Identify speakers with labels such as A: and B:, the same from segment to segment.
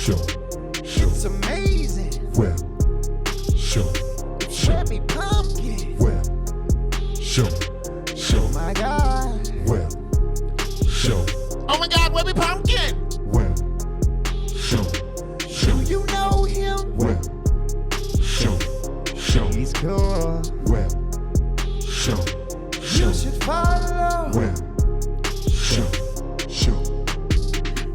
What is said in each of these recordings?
A: It's amazing.
B: Webb.
A: It's Webby Pumpkin.
B: Webb.
A: Oh my God.
B: Webb.
C: Oh my God, Webby Pumpkin!
B: Webb.
A: Do you know him?
B: Webb.
A: He's cool.
B: Webb.
A: You should follow.
B: Webb.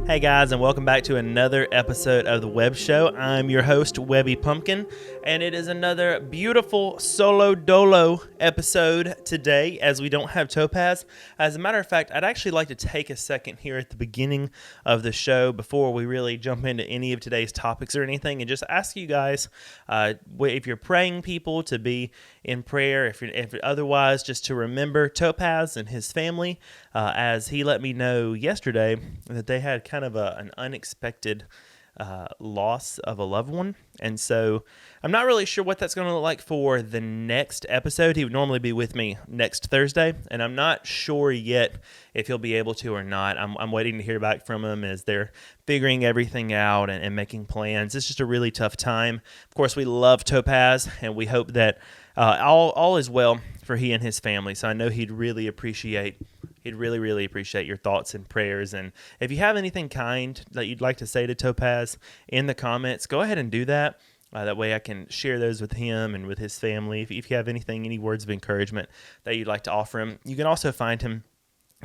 D: Hey guys, and welcome back to another episode of the Webb Show. I'm your host, Webby Pumpkin, and it is another beautiful solo dolo episode today as we don't have Topaz. As a matter of fact, I'd actually like to take a second here at the beginning of the show before we really jump into any of today's topics or anything and just ask you guys if you're praying people to be in prayer, if otherwise just to remember Topaz and his family, as he let me know yesterday that they had kind of an unexpected loss of a loved one. And so I'm not really sure what that's going to look like for the next episode. He would normally be with me next Thursday, and I'm not sure yet if he'll be able to or not. I'm waiting to hear back from him as they're figuring everything out and making plans. It's just a really tough time. Of course, we love Topaz, and we hope that all is well for he and his family. So I know he'd really appreciate your thoughts and prayers. And if you have anything kind that you'd like to say to Topaz in the comments, go ahead and do that. That way I can share those with him and with his family. If you have any words of encouragement that you'd like to offer him, you can also find him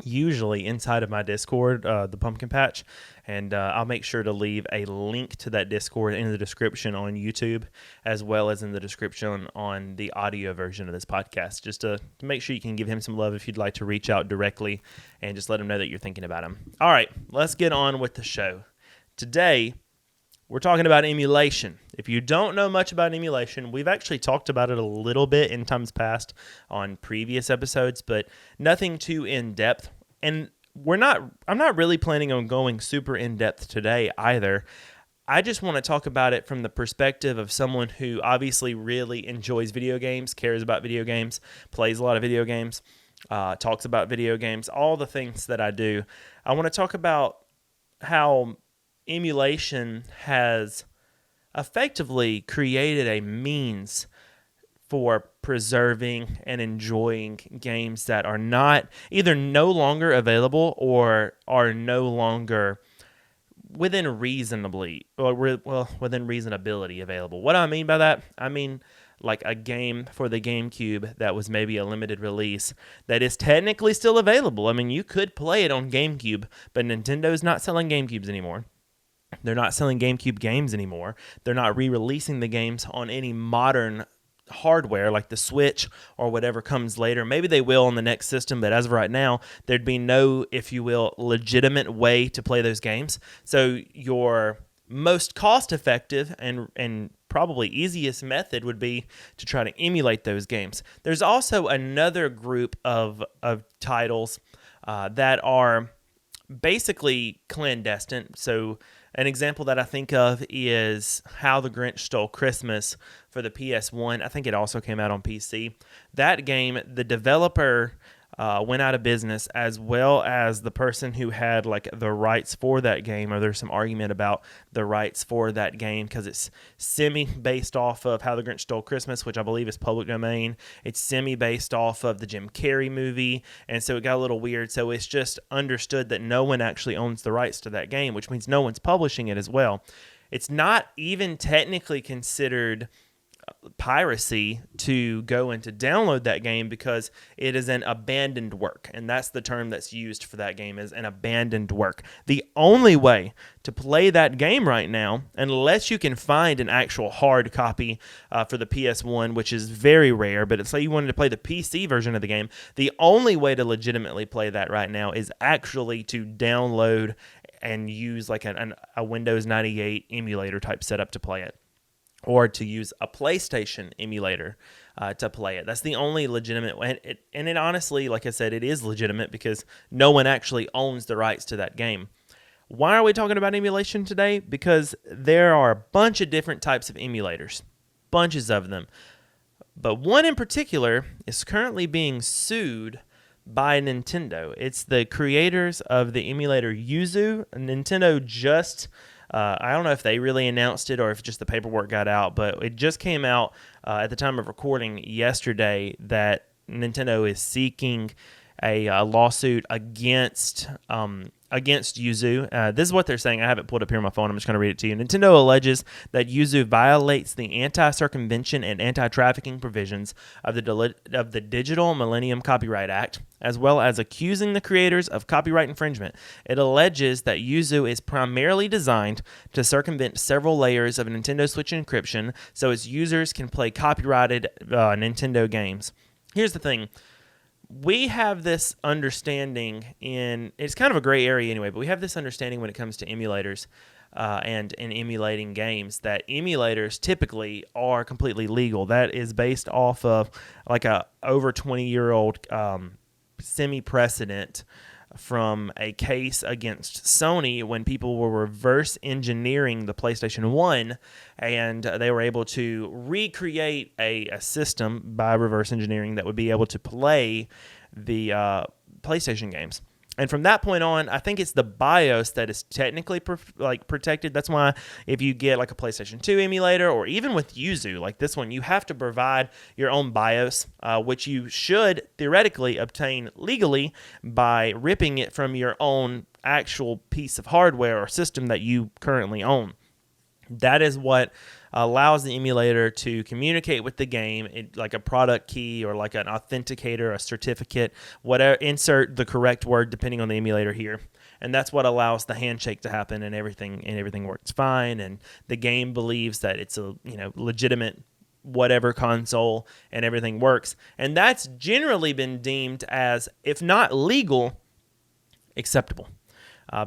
D: usually inside of my Discord, the Pumpkin Patch, and I'll make sure to leave a link to that Discord in the description on YouTube, as well as in the description on the audio version of this podcast, just to make sure you can give him some love if you'd like to reach out directly and just let him know that you're thinking about him. All right, let's get on with the show. Today, we're talking about emulation. If you don't know much about emulation, we've actually talked about it a little bit in times past on previous episodes, but nothing too in-depth. And I'm not really planning on going super in-depth today either. I just want to talk about it from the perspective of someone who obviously really enjoys video games, cares about video games, plays a lot of video games, talks about video games, all the things that I do. I want to talk about how emulation has effectively created a means for preserving and enjoying games that are not either no longer available or are no longer within reasonability available. What do I mean by that? I mean like a game for the GameCube that was maybe a limited release that is technically still available. I mean, you could play it on GameCube, but Nintendo's not selling GameCubes anymore. They're not selling GameCube games anymore. They're not re-releasing the games on any modern hardware like the Switch or whatever comes later. Maybe they will on the next system, but as of right now, there'd be no, if you will, legitimate way to play those games. So your most cost-effective and probably easiest method would be to try to emulate those games. There's also another group of titles that are basically clandestine. So an example that I think of is How the Grinch Stole Christmas for the PS1. I think it also came out on PC. That game, the developer went out of business, as well as the person who had like the rights for that game, or there's some argument about the rights for that game because it's semi-based off of How the Grinch Stole Christmas, which I believe is public domain. It's semi-based off of the Jim Carrey movie, and so it got a little weird. So it's just understood that no one actually owns the rights to that game, which means no one's publishing it as well. It's not even technically considered piracy to go and to download that game because it is an abandoned work, and that's the term that's used for that game, is an abandoned work. The only way to play that game right now, unless you can find an actual hard copy for the PS1, which is very rare, but say you wanted to play the PC version of the game, the only way to legitimately play that right now is actually to download and use like a Windows 98 emulator type setup to play it, or to use a PlayStation emulator to play it. That's the only legitimate way. And it honestly, like I said, it is legitimate because no one actually owns the rights to that game. Why are we talking about emulation today? Because there are a bunch of different types of emulators, bunches of them. But one in particular is currently being sued by Nintendo. It's the creators of the emulator Yuzu. Nintendo just I don't know if they really announced it or if just the paperwork got out, but it just came out at the time of recording yesterday that Nintendo is seeking a lawsuit against Yuzu. This is what they're saying. I have it pulled up here on my phone. I'm just going to read it to you. Nintendo alleges that Yuzu violates the anti-circumvention and anti-trafficking provisions of the Digital Millennium Copyright Act, as well as accusing the creators of copyright infringement. It alleges that Yuzu is primarily designed to circumvent several layers of Nintendo Switch encryption so its users can play copyrighted Nintendo games. Here's the thing. We have this understanding it's kind of a gray area anyway, but we have this understanding when it comes to emulators and in emulating games that emulators typically are completely legal. That is based off of like a over 20-year-old semi-precedent from a case against Sony when people were reverse engineering the PlayStation 1 and they were able to recreate a system by reverse engineering that would be able to play the PlayStation games. And from that point on, I think it's the BIOS that is technically protected. That's why if you get like a PlayStation 2 emulator or even with Yuzu, like this one, you have to provide your own BIOS, which you should theoretically obtain legally by ripping it from your own actual piece of hardware or system that you currently own. That is what allows the emulator to communicate with the game, like a product key or like an authenticator, a certificate, whatever. Insert the correct word depending on the emulator here, and that's what allows the handshake to happen, and everything works fine, and the game believes that it's a legitimate whatever console, and everything works, and that's generally been deemed as, if not legal, acceptable,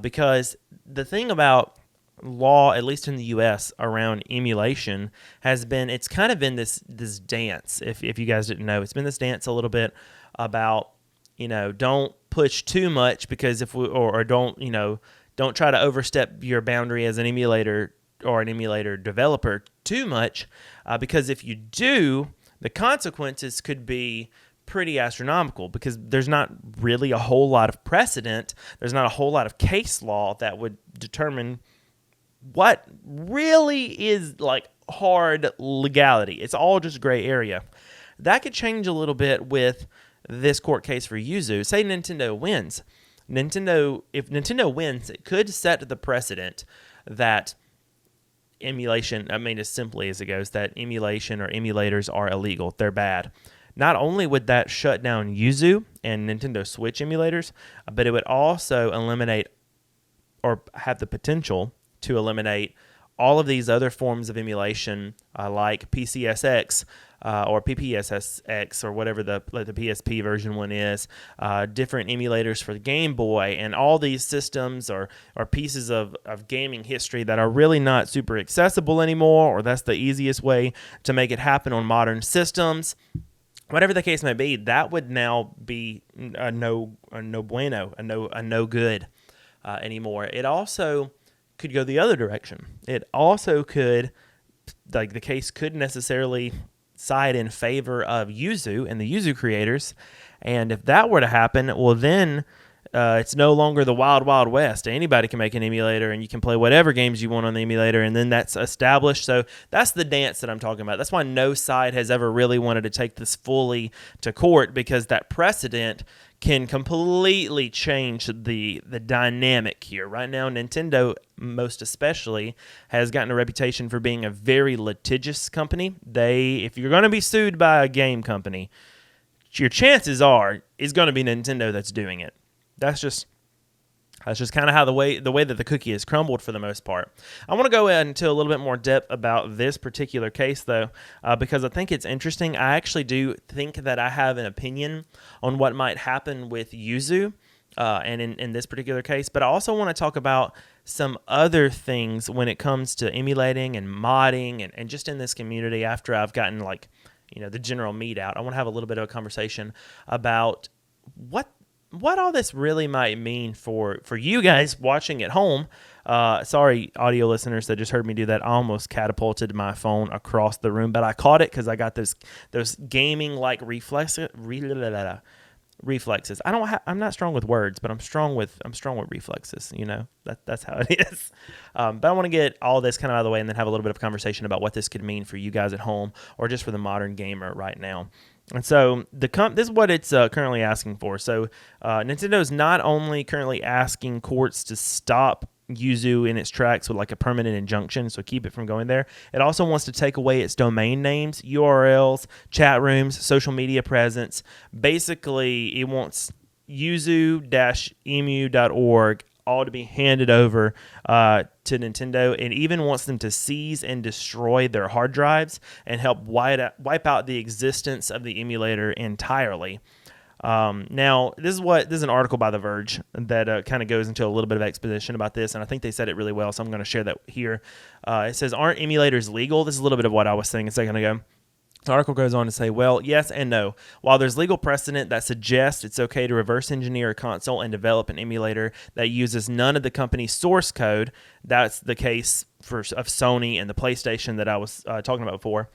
D: because the thing about law, at least in the U.S., around emulation it's kind of been this dance. If you guys didn't know, it's been this dance a little bit about don't push too much because don't try to overstep your boundary as an emulator or an emulator developer too much because if you do, the consequences could be pretty astronomical because there's not really a whole lot of precedent. There's not a whole lot of case law that would determine what really is like hard legality. It's all just gray area. That could change a little bit with this court case for Yuzu. Say Nintendo wins. If Nintendo wins, it could set the precedent that emulation, as simply as it goes, that emulation or emulators are illegal. They're bad. Not only would that shut down Yuzu and Nintendo Switch emulators, but it would also eliminate or have the potential to eliminate all of these other forms of emulation like PCSX or PPSSX or whatever the PSP version one is, different emulators for the Game Boy, and all these systems are pieces of gaming history that are really not super accessible anymore, or that's the easiest way to make it happen on modern systems. Whatever the case may be, that would now be a no good anymore. It also could go the other direction. It also could, the case could necessarily side in favor of Yuzu and the Yuzu creators, and if that were to happen, well then it's no longer the wild, wild west. Anybody can make an emulator, and you can play whatever games you want on the emulator, and then that's established. So that's the dance that I'm talking about. That's why no side has ever really wanted to take this fully to court, because that precedent can completely change the dynamic here. Right now, Nintendo, most especially, has gotten a reputation for being a very litigious company. If you're going to be sued by a game company, your chances are it's going to be Nintendo that's doing it. That's just kind of how the way that the cookie is crumbled for the most part. I want to go into a little bit more depth about this particular case, though, because I think it's interesting. I actually do think that I have an opinion on what might happen with Yuzu and in this particular case, but I also want to talk about some other things when it comes to emulating and modding and just in this community after I've gotten the general meat out. I want to have a little bit of a conversation about what all this really might mean for you guys watching at home. Sorry, audio listeners that just heard me do that. I almost catapulted my phone across the room, but I caught it because I got those gaming-like reflexes. reflexes. I'm not strong with words, but I'm strong with reflexes. That's how it is. But I want to get all this kind of out of the way and then have a little bit of conversation about what this could mean for you guys at home or just for the modern gamer right now. And so this is what it's currently asking for. So Nintendo is not only currently asking courts to stop Yuzu in its tracks with like a permanent injunction, so keep it from going there. It also wants to take away its domain names, URLs, chat rooms, social media presence. Basically, it wants yuzu-emu.org all to be handed over to Nintendo. It even wants them to seize and destroy their hard drives and help wipe out the existence of the emulator entirely. Now, this is an article by The Verge that kind of goes into a little bit of exposition about this, and I think they said it really well, so I'm going to share that here. It says, aren't emulators legal? This is a little bit of what I was saying a second ago. The article goes on to say, well, yes and no. While there's legal precedent that suggests it's okay to reverse engineer a console and develop an emulator that uses none of the company's source code, that's the case of Sony and the PlayStation that I was talking about before.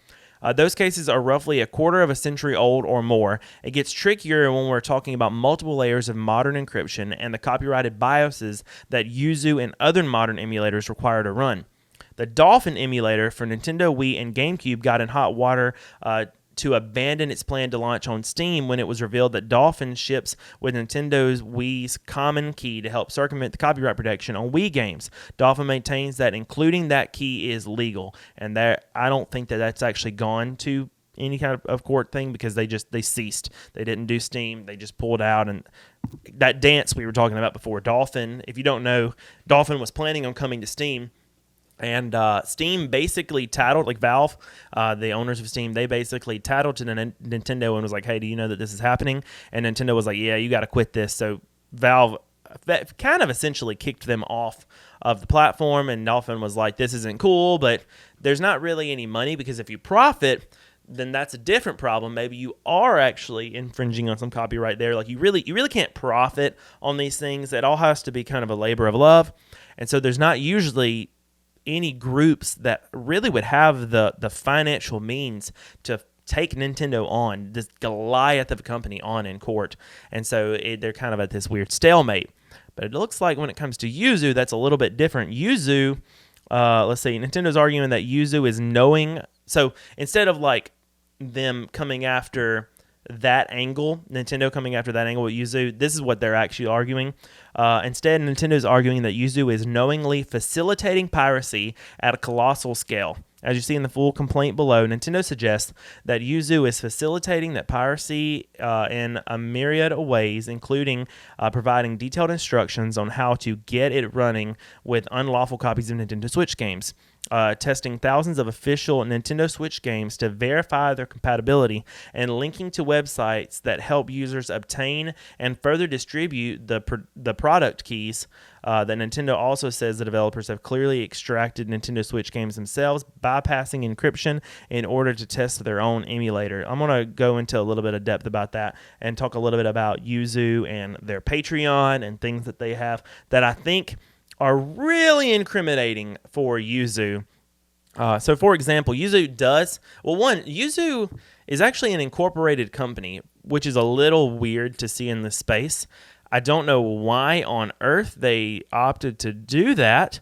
D: Those cases are roughly a quarter of a century old or more. It gets trickier when we're talking about multiple layers of modern encryption and the copyrighted BIOSes that Yuzu and other modern emulators require to run. The Dolphin emulator for Nintendo Wii and GameCube got in hot water to abandon its plan to launch on Steam when it was revealed that Dolphin ships with Nintendo's Wii's common key to help circumvent the copyright protection on Wii games. Dolphin maintains that including that key is legal, and that I don't think that that's actually gone to any kind of court thing because they ceased. They didn't do Steam. They just pulled out, and that dance we were talking about before, Dolphin, if you don't know, Dolphin was planning on coming to Steam. And Steam basically tattled, like Valve, the owners of Steam, they basically tattled to Nintendo and was like, hey, do you know that this is happening? And Nintendo was like, yeah, you got to quit this. So Valve kind of essentially kicked them off of the platform, and Dolphin was like, this isn't cool, but there's not really any money because if you profit, then that's a different problem. Maybe you are actually infringing on some copyright there. Like you really can't profit on these things. It all has to be kind of a labor of love. And so there's not usually any groups that really would have the financial means to take Nintendo on, this Goliath of a company on in court. And so they're kind of at this weird stalemate. But it looks like when it comes to Yuzu, that's a little bit different. Yuzu, let's see, Nintendo's arguing that Yuzu is knowing. So instead of like them coming after that angle, Nintendo coming after that angle with Yuzu, this is what they're actually arguing. Instead, Nintendo's arguing that Yuzu is knowingly facilitating piracy at a colossal scale. As you see in the full complaint below, Nintendo suggests that Yuzu is facilitating that piracy in a myriad of ways, including providing detailed instructions on how to get it running with unlawful copies of Nintendo Switch games. Testing thousands of official Nintendo Switch games to verify their compatibility, and linking to websites that help users obtain and further distribute the product keys that Nintendo also says the developers have clearly extracted Nintendo Switch games themselves, bypassing encryption in order to test their own emulator. I'm going to go into a little bit of depth about that and talk a little bit about Yuzu and their Patreon and things that they have that I think are really incriminating for Yuzu. So, for example, Yuzu is actually an incorporated company, which is a little weird to see in this space. I don't know why on earth they opted to do that,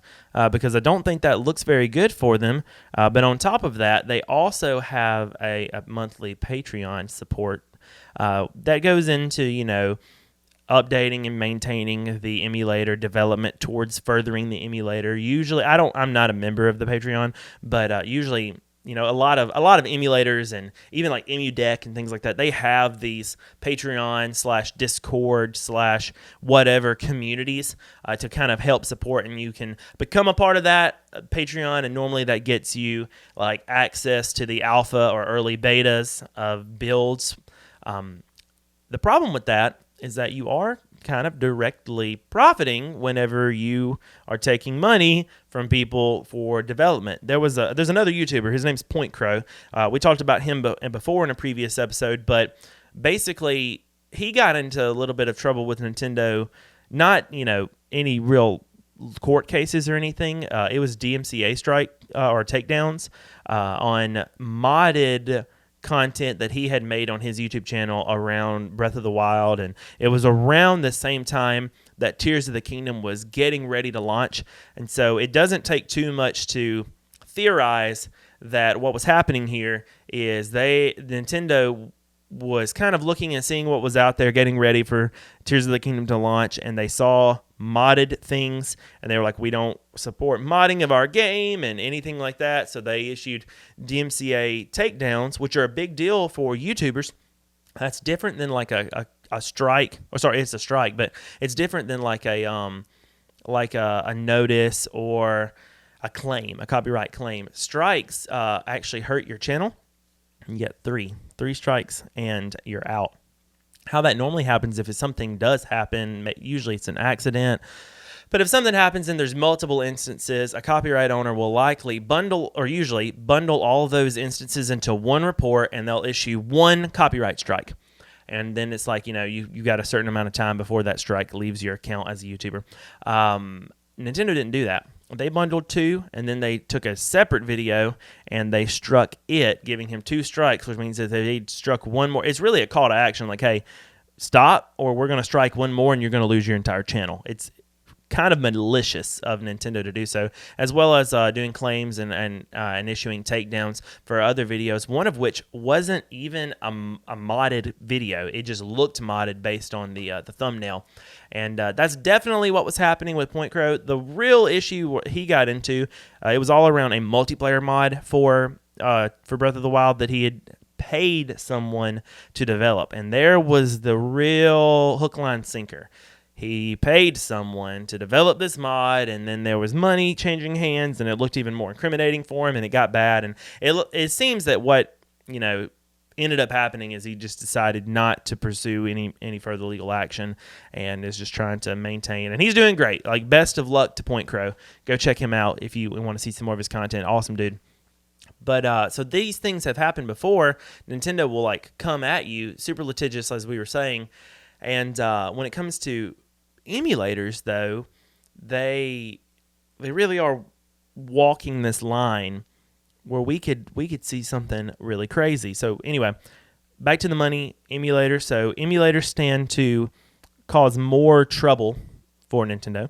D: because I don't think that looks very good for them. But on top of that, they also have a monthly Patreon support that goes into, updating and maintaining the emulator development towards furthering the emulator. Usually, I'm not a member of the Patreon, but usually, a lot of emulators and even like EmuDeck and things like that, they have these Patreon/Discord/ whatever communities to kind of help support, and you can become a part of that Patreon, and normally that gets you like access to the alpha or early betas of builds. The problem with that is that you are kind of directly profiting whenever you are taking money from people for development. There's another YouTuber, his name's Point Crow. We talked about him before in a previous episode, but basically he got into a little bit of trouble with Nintendo, not, any real court cases or anything. It was DMCA strike or takedowns on modded content that he had made on his YouTube channel around Breath of the Wild, and it was around the same time that Tears of the Kingdom was getting ready to launch. And so it doesn't take too much to theorize that what was happening here is Nintendo was kind of looking and seeing what was out there, getting ready for Tears of the Kingdom to launch, and they saw modded things, and they were like, we don't support modding of our game and anything like that. So they issued DMCA takedowns, which are a big deal for YouTubers. That's different than like a strike. Or sorry, it's a strike, but it's different than like a notice or a claim, a copyright claim. Strikes actually hurt your channel. You get three strikes and you're out. How that normally happens, if something does happen, usually it's an accident, but if something happens and there's multiple instances, a copyright owner will likely usually bundle all of those instances into one report, and they'll issue one copyright strike. And then it's like, you got a certain amount of time before that strike leaves your account as a YouTuber. Nintendo didn't do that. They bundled two, and then they took a separate video and they struck it, giving him 2 strikes, which means that they struck one more. It's really a call to action, like, hey, stop, or we're going to strike one more and you're going to lose your entire channel. It's kind of malicious of Nintendo to do so, as well as doing claims and issuing takedowns for other videos, one of which wasn't even a modded video. It just looked modded based on the thumbnail. And that's definitely what was happening with Point Crow. The real issue he got into, it was all around a multiplayer mod for Breath of the Wild that he had paid someone to develop. And there was the real hook, line, sinker. He paid someone to develop this mod, and then there was money changing hands, and it looked even more incriminating for him, and it got bad. And it seems that what ended up happening is he just decided not to pursue any further legal action, and is just trying to maintain. And he's doing great. Like, best of luck to Point Crow. Go check him out if you want to see some more of his content. Awesome dude. But so these things have happened before. Nintendo will come at you, super litigious, as we were saying. And when it comes to emulators, though, they really are walking this line where we could see something really crazy. So anyway, back to the money emulator. So emulators stand to cause more trouble for Nintendo,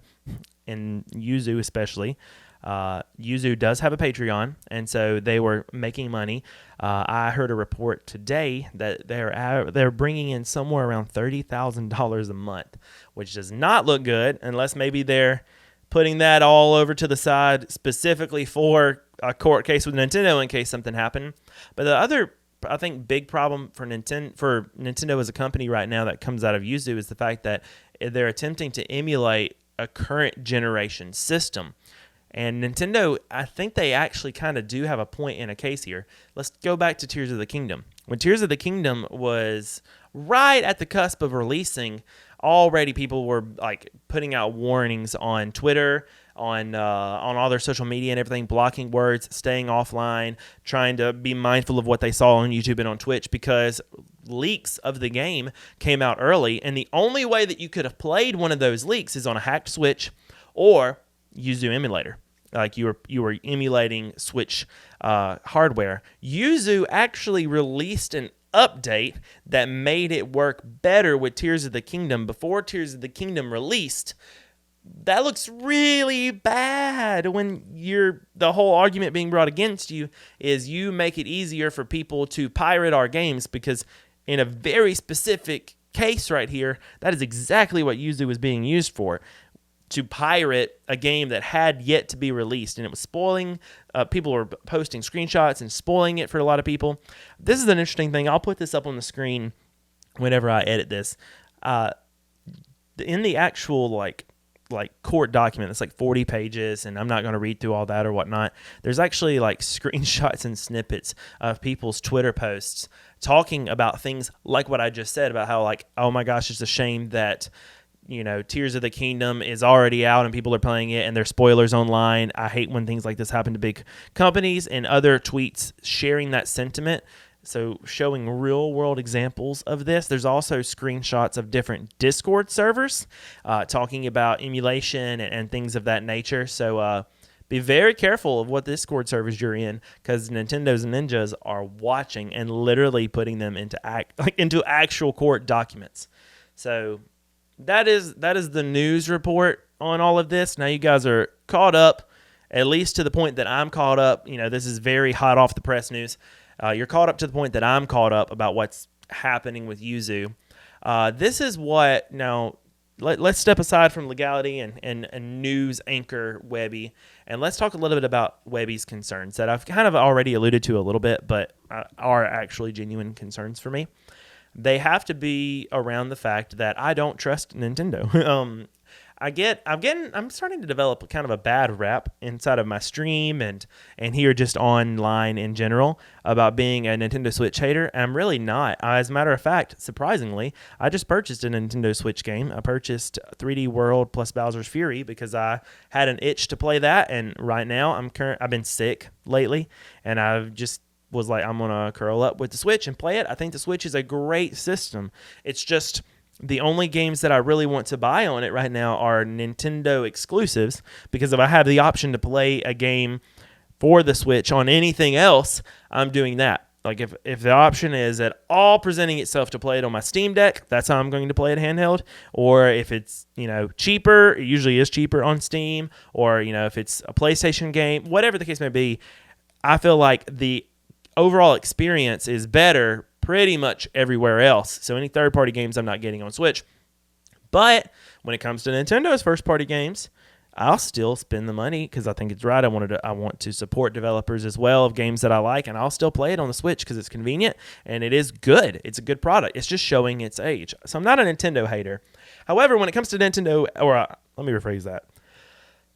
D: and Yuzu especially. Yuzu does have a Patreon, and so they were making money. I heard a report today that they're bringing in somewhere around $30,000 a month, which does not look good, unless maybe they're putting that all over to the side specifically for a court case with Nintendo in case something happened. But the other, I think, big problem for Nintendo as a company right now that comes out of Yuzu is the fact that they're attempting to emulate a current generation system. And Nintendo, I think they actually kind of do have a point in a case here. Let's go back to Tears of the Kingdom. When Tears of the Kingdom was right at the cusp of releasing, already people were putting out warnings on Twitter, on all their social media and everything, blocking words, staying offline, trying to be mindful of what they saw on YouTube and on Twitch, because leaks of the game came out early, and the only way that you could have played one of those leaks is on a hacked Switch or Yuzu emulator. Like you were emulating Switch hardware. Yuzu actually released an update that made it work better with Tears of the Kingdom before Tears of the Kingdom released. That looks really bad when the whole argument being brought against you is you make it easier for people to pirate our games, because in a very specific case right here, that is exactly what Yuzu was being used for. To pirate a game that had yet to be released, and it was spoiling. People were posting screenshots and spoiling it for a lot of people. This is an interesting thing. I'll put this up on the screen whenever I edit this. In the actual like court document, it's 40 pages, and I'm not going to read through all that or whatnot. There's actually screenshots and snippets of people's Twitter posts talking about things like what I just said about how oh my gosh, it's a shame that Tears of the Kingdom is already out and people are playing it and there's spoilers online. I hate when things like this happen to big companies, and other tweets sharing that sentiment. So showing real world examples of this. There's also screenshots of different Discord servers talking about emulation and things of that nature. So be very careful of what Discord servers you're in, because Nintendo's ninjas are watching and literally putting them into into actual court documents. So that is the news report on all of this. Now you guys are caught up, at least to the point that I'm caught up. This is very hot off the press news. You're caught up to the point that I'm caught up about what's happening with Yuzu. This is what, now, let's step aside from legality and news anchor Webby, and let's talk a little bit about Webby's concerns that I've kind of already alluded to a little bit, but are actually genuine concerns for me. They have to be around the fact that I don't trust Nintendo. I'm starting to develop kind of a bad rap inside of my stream and here just online in general about being a Nintendo Switch hater. And I'm really not. As a matter of fact, surprisingly, I just purchased a Nintendo Switch game. I purchased 3D World plus Bowser's Fury because I had an itch to play that. And right now I've been sick lately, and I've just was like, I'm gonna curl up with the Switch and play it. I think the Switch is a great system. It's just the only games that I really want to buy on it right now are Nintendo exclusives, because if I have the option to play a game for the Switch on anything else, I'm doing that. Like if the option is at all presenting itself to play it on my Steam Deck, that's how I'm going to play it handheld. Or if it's, cheaper, it usually is cheaper on Steam, or, if it's a PlayStation game, whatever the case may be, I feel like the overall experience is better pretty much everywhere else. So any third-party games I'm not getting on Switch. But when it comes to Nintendo's first-party games, I'll still spend the money because I think it's right. I want to support developers as well of games that I like, and I'll still play it on the Switch because it's convenient and it is good. It's a good product. It's just showing its age. So I'm not a Nintendo hater. However, when it comes to Nintendo, let me rephrase that.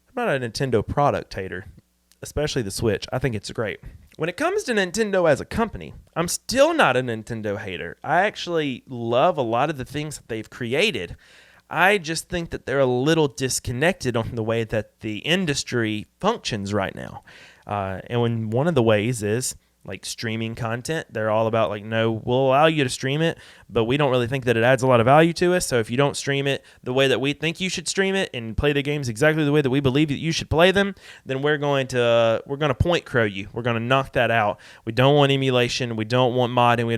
D: I'm not a Nintendo product hater, especially the Switch. I think it's great. When it comes to Nintendo as a company, I'm still not a Nintendo hater. I actually love a lot of the things that they've created. I just think that they're a little disconnected on the way that the industry functions right now. And one of the ways is like streaming content. They're all about like, no, we'll allow you to stream it, but we don't really think that it adds a lot of value to us. So if you don't stream it the way that we think you should stream it and play the games exactly the way that we believe that you should play them, then we're going to point crow you. We're going to knock that out. We don't want emulation. We don't want modding. We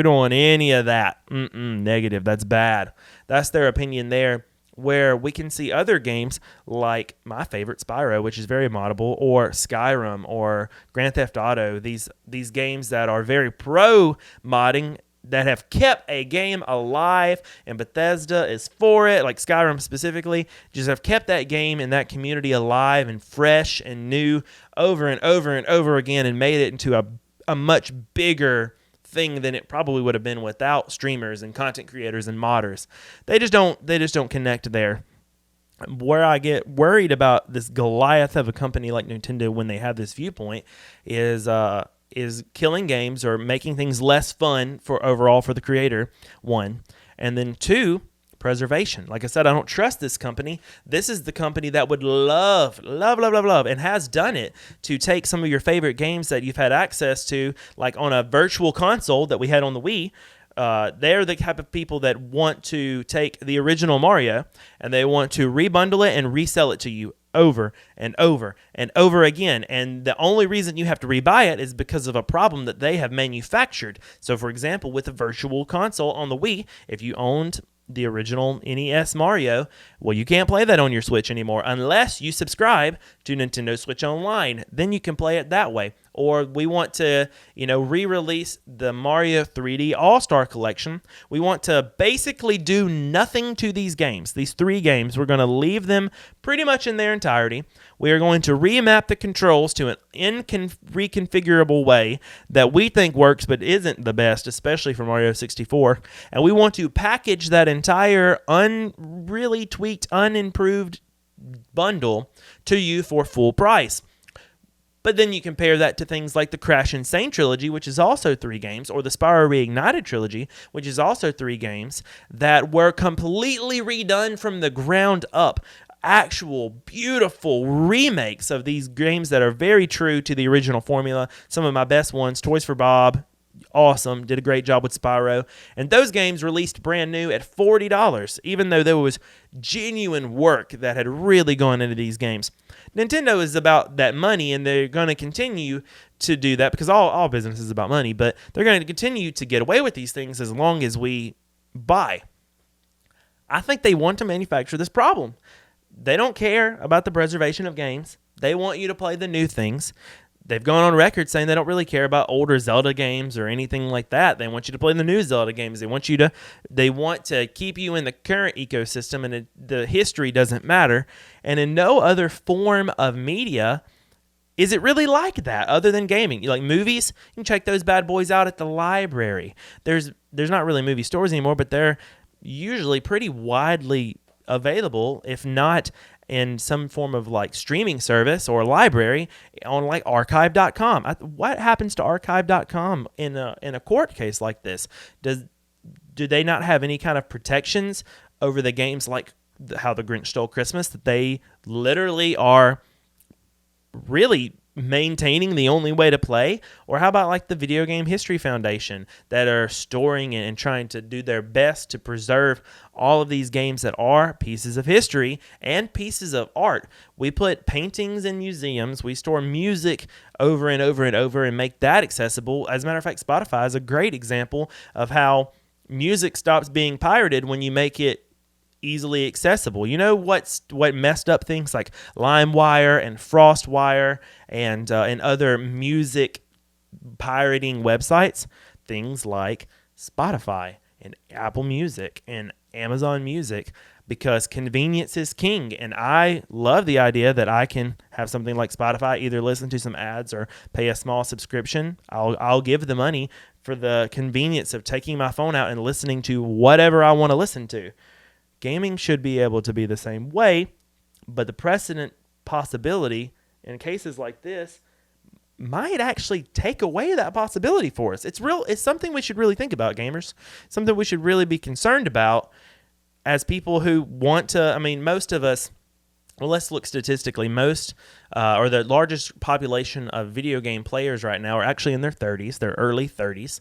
D: don't want any of that. Negative. That's bad. That's their opinion there. Where we can see other games like my favorite Spyro, which is very moddable, or Skyrim, or Grand Theft Auto, these games that are very pro modding, that have kept a game alive, and Bethesda is for it, like Skyrim specifically, just have kept that game and that community alive and fresh and new over and over and over again, and made it into a much bigger thing than it probably would have been without streamers and content creators and modders. They just don't connect there. Where I get worried about this Goliath of a company like Nintendo when they have this viewpoint is killing games or making things less fun for the creator, one, and then two, preservation. Like I said, I don't trust this company. This is the company that would love, and has done it, to take some of your favorite games that you've had access to, like on a virtual console that we had on the Wii. They're the type of people that want to take the original Mario and they want to rebundle it and resell it to you over and over and over again. And the only reason you have to rebuy it is because of a problem that they have manufactured. So, for example, with a virtual console on the Wii, if you owned the original NES Mario, well, you can't play that on your Switch anymore unless you subscribe to Nintendo Switch Online. Then you can play it that way. Or we want to, re-release the Mario 3D All-Star Collection. We want to basically do nothing to these games. These three games, we're going to leave them pretty much in their entirety. We are going to remap the controls to an reconfigurable way that we think works but isn't the best, especially for Mario 64. And we want to package that entire really tweaked, unimproved bundle to you for full price. But then you compare that to things like the Crash Insane trilogy, which is also three games, or the Spyro Reignited trilogy, which is also three games, that were completely redone from the ground up. Actual beautiful remakes of these games that are very true to the original formula. Some of my best ones, Toys for Bob, awesome, did a great job with Spyro. And those games released brand new at $40, even though there was genuine work that had really gone into these games. Nintendo is about that money, and they're going to continue to do that because all business is about money, but they're going to continue to get away with these things as long as we buy. I think they want to manufacture this problem. They don't care about the preservation of games. They want you to play the new things. They've gone on record saying they don't really care about older Zelda games or anything like that. They want you to play the new Zelda games. They want to keep you in the current ecosystem, and the history doesn't matter. And in no other form of media is it really like that other than gaming. Like movies, you can check those bad boys out at the library. There's not really movie stores anymore, but they're usually pretty widely available, if not in some form of like streaming service or library on like archive.com. What happens to archive.com in a court case like this? Do they not have any kind of protections over the games like How the Grinch Stole Christmas, that they literally are really maintaining the only way to play? Or how about like the Video Game History Foundation that are storing and trying to do their best to preserve all of these games that are pieces of history and pieces of art? We put paintings in museums. We store music over and over and over and make that accessible. As a matter of fact, Spotify is a great example of how music stops being pirated when you make it easily accessible. You know what messed up things like LimeWire and FrostWire and other music pirating websites? Things like Spotify and Apple Music and Amazon Music, because convenience is king. And I love the idea that I can have something like Spotify, either listen to some ads or pay a small subscription. I'll give the money for the convenience of taking my phone out and listening to whatever I want to listen to. Gaming should be able to be the same way, but the precedent possibility in cases like this might actually take away that possibility for us. It's something we should really think about, gamers. Something we should really be concerned about as people who want to. I mean, most of us, well, let's look statistically. Most or the largest population of video game players right now are actually in their 30s, their early 30s.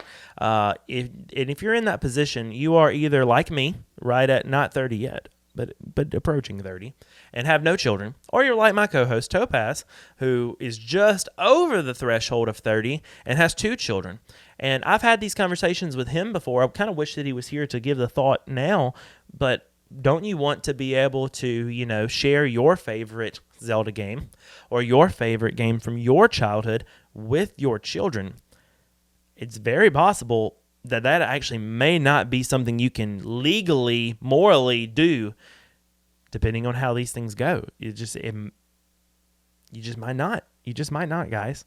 D: If you're in that position, you are either like me, right at not 30 yet, but approaching 30, and have no children, or you're like my co-host Topaz, who is just over the threshold of 30 and has 2 children. And I've had these conversations with him before. I kind of wish that he was here to give the thought now, but don't you want to be able to, share your favorite Zelda game or your favorite game from your childhood with your children? It's very possible that actually may not be something you can legally, morally do, depending on how these things go. You just might not. You just might not, guys.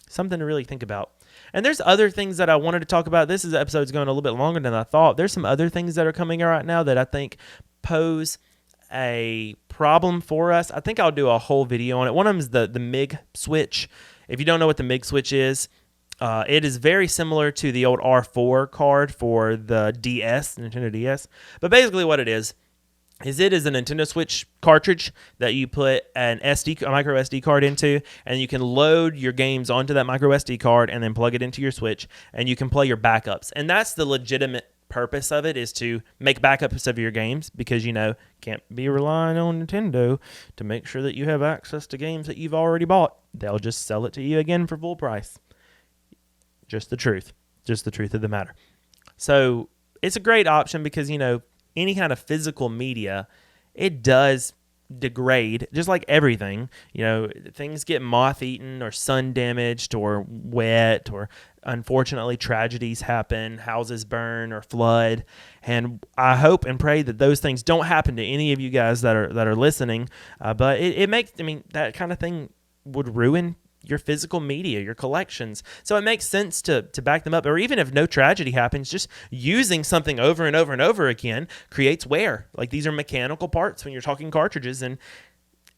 D: Something to really think about. And there's other things that I wanted to talk about. This episode's going a little bit longer than I thought. There's some other things that are coming out right now that I think pose a problem for us. I think I'll do a whole video on it. One of them is the MIG switch. If you don't know what the MIG switch is, it is very similar to the old R4 card for the DS, Nintendo DS. But basically what it is it is a Nintendo Switch cartridge that you put a micro SD card into, and you can load your games onto that micro SD card and then plug it into your Switch, and you can play your backups. And that's the legitimate purpose of it, is to make backups of your games, because can't be relying on Nintendo to make sure that you have access to games that you've already bought. They'll just sell it to you again for full price. Just the truth of the matter. So it's a great option because any kind of physical media, it does degrade, just like everything. Things get moth-eaten or sun-damaged or wet, or unfortunately tragedies happen, houses burn or flood. And I hope and pray that those things don't happen to any of you guys that are listening. But it makes, that kind of thing would ruin your physical media, your collections. So it makes sense to back them up. Or even if no tragedy happens, just using something over and over and over again creates wear. Like, these are mechanical parts when you're talking cartridges, and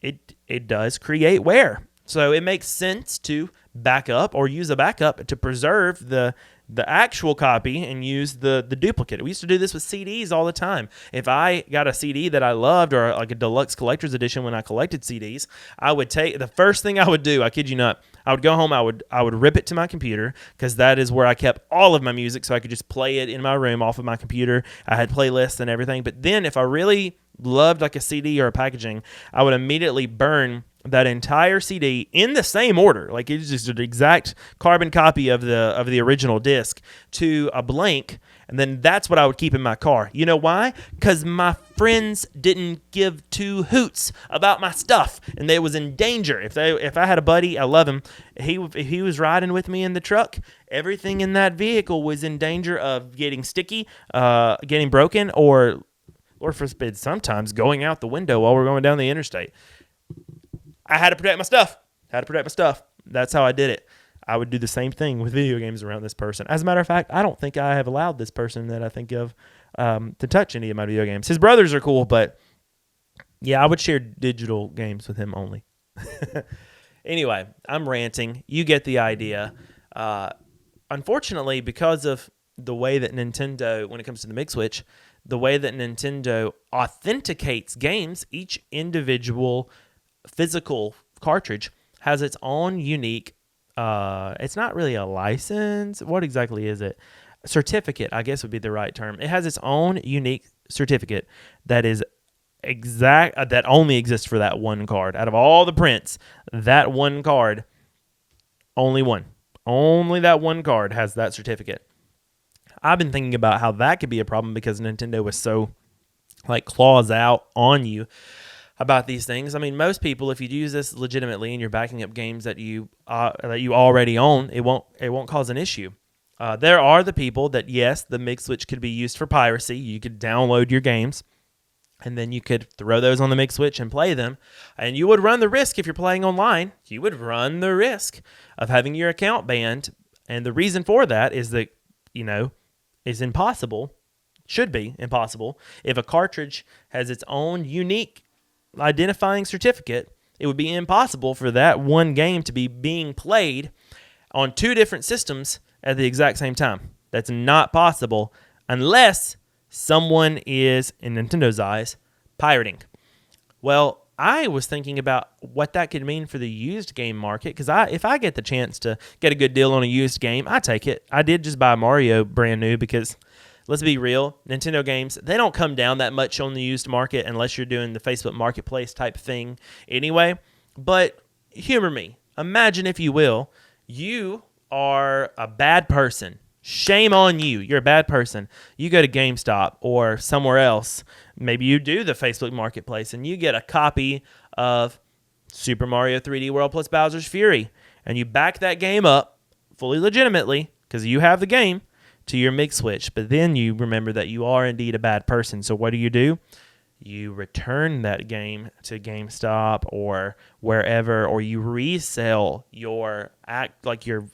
D: it does create wear. So it makes sense to back up or use a backup to preserve the the actual copy and use the duplicate. We used to do this with CDs all the time. If I got a CD that I loved, or like a deluxe collector's edition when I collected CDs, I would take the first thing I would do, I kid you not, I would go home, I would rip it to my computer, because that is where I kept all of my music, so I could just play it in my room off of my computer. I had playlists and everything. But then if I really loved like a CD or a packaging, I would immediately burn that entire CD in the same order, like it's just an exact carbon copy of the original disc, to a blank, and then that's what I would keep in my car. You know why? Because my friends didn't give two hoots about my stuff, and they was in danger. If I had a buddy, I love him, if he was riding with me in the truck, everything in that vehicle was in danger of getting sticky, getting broken, or forbid, sometimes going out the window while we're going down the interstate. I had to protect my stuff. That's how I did it. I would do the same thing with video games around this person. As a matter of fact, I don't think I have allowed this person that I think of to touch any of my video games. His brothers are cool, but yeah, I would share digital games with him only. Anyway, I'm ranting. You get the idea. Unfortunately, because of the way that Nintendo, when it comes to the MixSwitch, the way that Nintendo authenticates games, each individual physical cartridge has its own unique, it's not really a license. What exactly is it? Certificate, I guess would be the right term. It has its own unique certificate that is that only exists for that one card. Out of all the prints, that one card, only that one card has that certificate. I've been thinking about how that could be a problem, because Nintendo was so like claws out on you about these things. I mean, most people, if you use this legitimately and you're backing up games that you already own, it won't cause an issue. There are the people that, yes, the MixSwitch could be used for piracy. You could download your games, and then you could throw those on the MixSwitch and play them. And you would run the risk, if you're playing online, you would run the risk of having your account banned. And the reason for that is that, is impossible, should be impossible. If a cartridge has its own unique identifying certificate, it would be impossible for that one game to be being played on two different systems at the exact same time. That's not possible unless someone is, in Nintendo's eyes, pirating. Well, I was thinking about what that could mean for the used game market, because if I get the chance to get a good deal on a used game, I take it. I did just buy Mario brand new, because let's be real, Nintendo games, they don't come down that much on the used market unless you're doing the Facebook Marketplace type thing anyway. But humor me. Imagine, if you will, you are a bad person. Shame on you. You're a bad person. You go to GameStop or somewhere else. Maybe you do the Facebook Marketplace, and you get a copy of Super Mario 3D World plus Bowser's Fury, and you back that game up fully legitimately, because you have the game, to your MixSwitch. But then you remember that you are indeed a bad person. So what do? You return that game to GameStop or wherever, or you resell your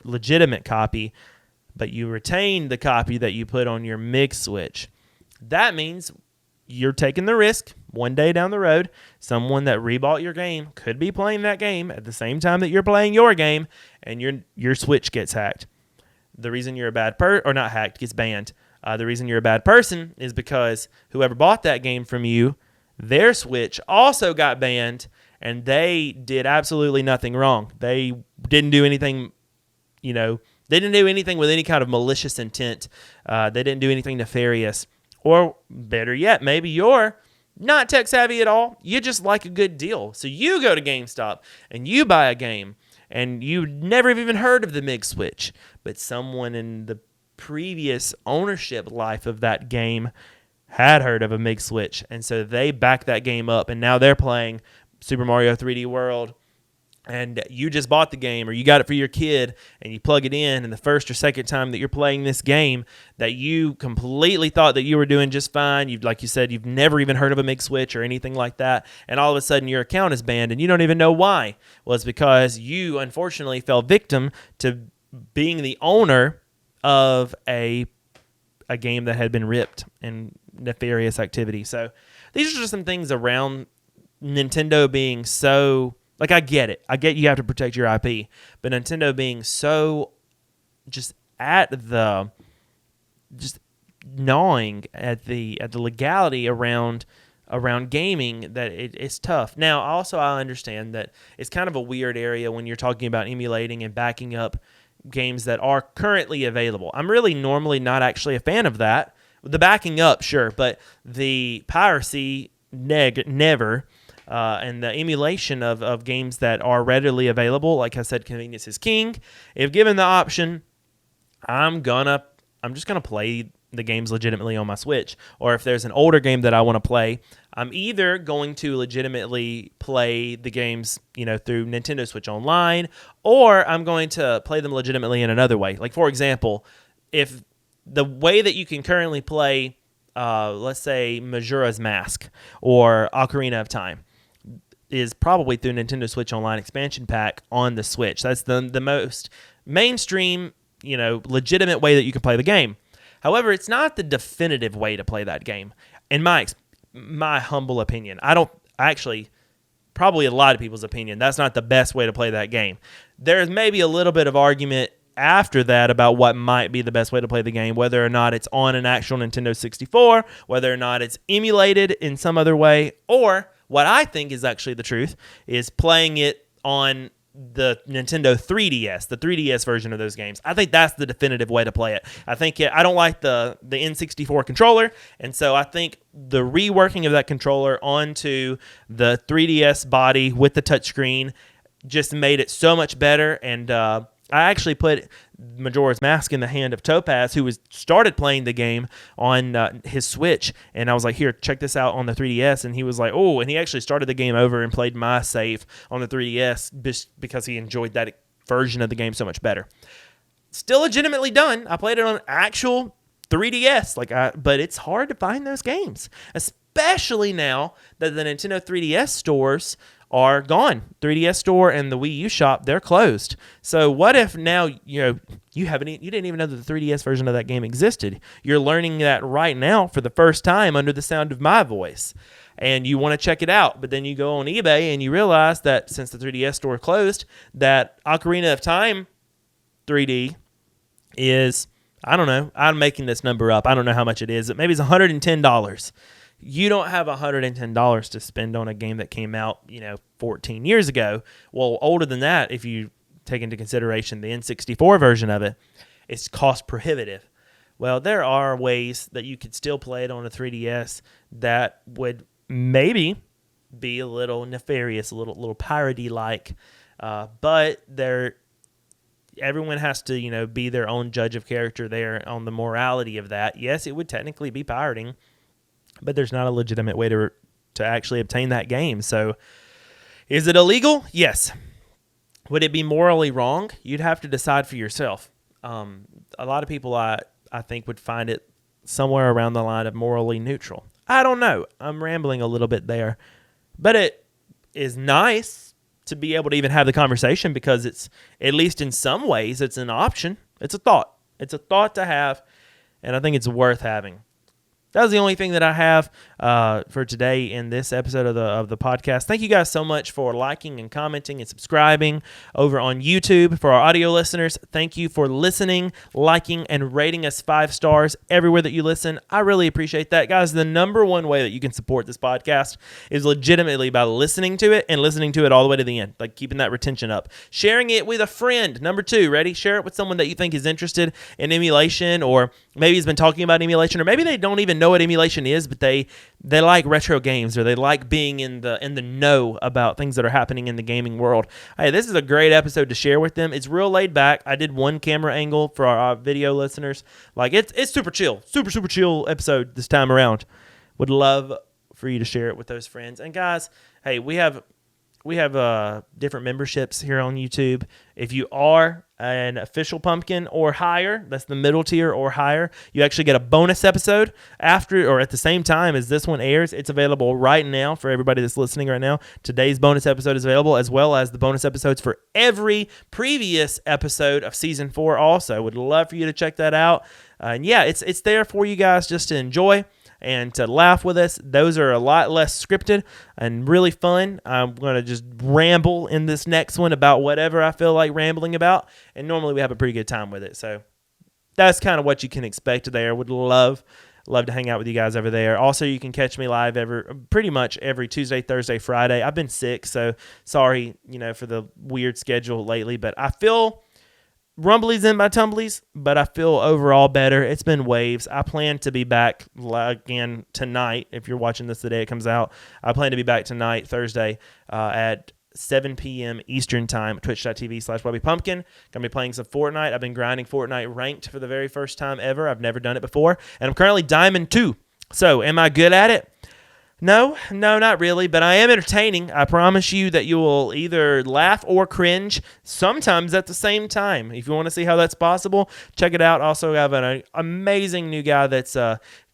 D: legitimate copy, but you retain the copy that you put on your MixSwitch. That means you're taking the risk. One day down the road, someone that rebought your game could be playing that game at the same time that you're playing your game, and your Switch gets hacked. The reason you're a bad or not hacked, gets banned. The reason you're a bad person is because whoever bought that game from you, their Switch also got banned, and they did absolutely nothing wrong. They didn't do anything, they didn't do anything with any kind of malicious intent. They didn't do anything nefarious. Or better yet, maybe you're not tech savvy at all. You just like a good deal. So you go to GameStop and you buy a game, and you never even heard of the MixSwitch, but someone in the previous ownership life of that game had heard of a MixSwitch, and so they backed that game up, and now they're playing Super Mario 3D World, and you just bought the game, or you got it for your kid, and you plug it in, and the first or second time that you're playing this game that you completely thought that you were doing just fine, like you said, you've never even heard of a MixSwitch or anything like that, and all of a sudden your account is banned, and you don't even know why. Well, it's because you, unfortunately, fell victim to being the owner of a game that had been ripped in nefarious activity. So these are just some things around Nintendo being so... I get it. I get you have to protect your IP, but Nintendo being so just at the just gnawing at the legality around gaming that it's tough. Now, also I understand that it's kind of a weird area when you're talking about emulating and backing up games that are currently available. I'm really normally not actually a fan of that. The backing up, sure, but the piracy, never. And the emulation of games that are readily available, like I said, convenience is king. If given the option, I'm just gonna play the games legitimately on my Switch. Or if there's an older game that I want to play, I'm either going to legitimately play the games, through Nintendo Switch Online, or I'm going to play them legitimately in another way. Like, for example, if the way that you can currently play, let's say, Majora's Mask or Ocarina of Time, is probably through Nintendo Switch Online expansion pack on the Switch. That's the most mainstream, legitimate way that you can play the game. However, it's not the definitive way to play that game, in my humble opinion. Probably a lot of people's opinion, that's not the best way to play that game. There's maybe a little bit of argument after that about what might be the best way to play the game, whether or not it's on an actual Nintendo 64, whether or not it's emulated in some other way, or what I think is actually the truth is playing it on the Nintendo 3DS, the 3DS version of those games. I think that's the definitive way to play it. I don't like the N64 controller, and so I think the reworking of that controller onto the 3DS body with the touchscreen just made it so much better. And I actually put Majora's Mask in the hand of Topaz, who started playing the game on his Switch, and I was like, here, check this out on the 3DS, and he was like, oh, and he actually started the game over and played my save on the 3DS because he enjoyed that version of the game so much better. Still legitimately done. I played it on actual 3DS, but it's hard to find those games, especially now that the Nintendo 3DS stores are gone. 3DS store and the Wii U shop, they're closed. So what if now you didn't even know that the 3DS version of that game existed? You're learning that right now for the first time under the sound of my voice, and you want to check it out. But then you go on eBay and you realize that since the 3DS store closed, that Ocarina of Time 3D is, I don't know, I'm making this number up. I don't know how much it is. Maybe it's $110. You don't have $110 to spend on a game that came out, 14 years ago. Well, older than that, if you take into consideration the N64 version of it, it's cost prohibitive. Well, there are ways that you could still play it on a 3DS that would maybe be a little nefarious, a little piratey-like, but everyone has to, be their own judge of character there on the morality of that. Yes, it would technically be pirating, but there's not a legitimate way to actually obtain that game. So is it illegal? Yes. Would it be morally wrong? You'd have to decide for yourself. A lot of people, I think, would find it somewhere around the line of morally neutral. I don't know. I'm rambling a little bit there. But it is nice to be able to even have the conversation because it's, at least in some ways, it's an option. It's a thought. It's a thought to have, and I think it's worth having. That was the only thing that I have for today in this episode of the podcast. Thank you guys so much for liking and commenting and subscribing over on YouTube. For our audio listeners, thank you for listening, liking, and rating us 5 stars everywhere that you listen. I really appreciate that. Guys, the number one way that you can support this podcast is legitimately by listening to it and listening to it all the way to the end, like keeping that retention up. Sharing it with a friend. Number 2, ready? Share it with someone that you think is interested in emulation, or maybe has been talking about emulation, or maybe they don't even know what emulation is, but they like retro games, or they like being in the know about things that are happening in the gaming world. Hey, this is a great episode to share with them. It's real laid back. I did one camera angle for our video listeners. Like it's super chill, super chill episode this time around. Would love for you to share it with those friends. And guys, hey, we have different memberships here on YouTube. If you are an official pumpkin or higher, that's the middle tier or higher, you actually get a bonus episode after or at the same time as this one airs. It's available right now for everybody that's listening right now. Today's bonus episode is available, as well as the bonus episodes for every previous episode of season 4 also. Would love for you to check that out. And yeah, it's there for you guys just to enjoy and to laugh with us. Those are a lot less scripted and really fun. I'm going to just ramble in this next one about whatever I feel like rambling about, and normally we have a pretty good time with it. So that's kind of what you can expect there. Would love to hang out with you guys over there. Also, you can catch me live pretty much every Tuesday, Thursday, Friday. I've been sick, so sorry, for the weird schedule lately, but I feel rumblies in my tumblies, but I feel overall better. It's been waves. I plan to be back again tonight. If you're watching this the day it comes out, I plan to be back tonight, Thursday, at 7 p.m. Eastern Time, twitch.tv/WebbyPumpkin. Going to be playing some Fortnite. I've been grinding Fortnite ranked for the very first time ever. I've never done it before, and I'm currently Diamond 2. So, am I good at it? No, not really, but I am entertaining. I promise you that you will either laugh or cringe, sometimes at the same time. If you want to see how that's possible, check it out. Also, I have an amazing new guy that's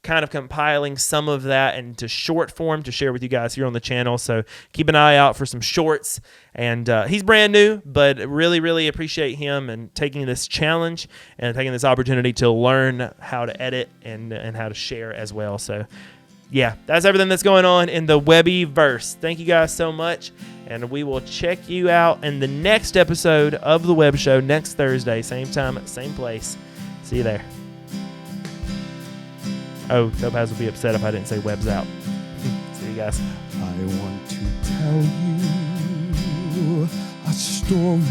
D: kind of compiling some of that into short form to share with you guys here on the channel. So keep an eye out for some shorts. And he's brand new, but really, really appreciate him and taking this challenge and taking this opportunity to learn how to edit and how to share as well. So yeah, that's everything that's going on in the Webby-verse. Thank you guys so much, and we will check you out in the next episode of the Webb Show next Thursday, same time, same place. See you there. Oh, Topaz will be upset if I didn't say Webb's out. See you guys.
A: I want to tell you a story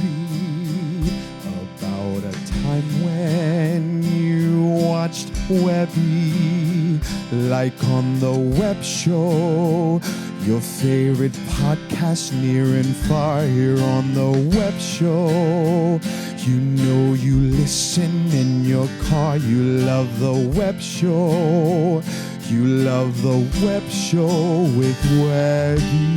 A: about a time when you watched Webby, like on the Webb Show, your favorite podcast near and far here on the Webb Show. You know you listen in your car, you love the Webb Show. You love the Webb Show with Webby.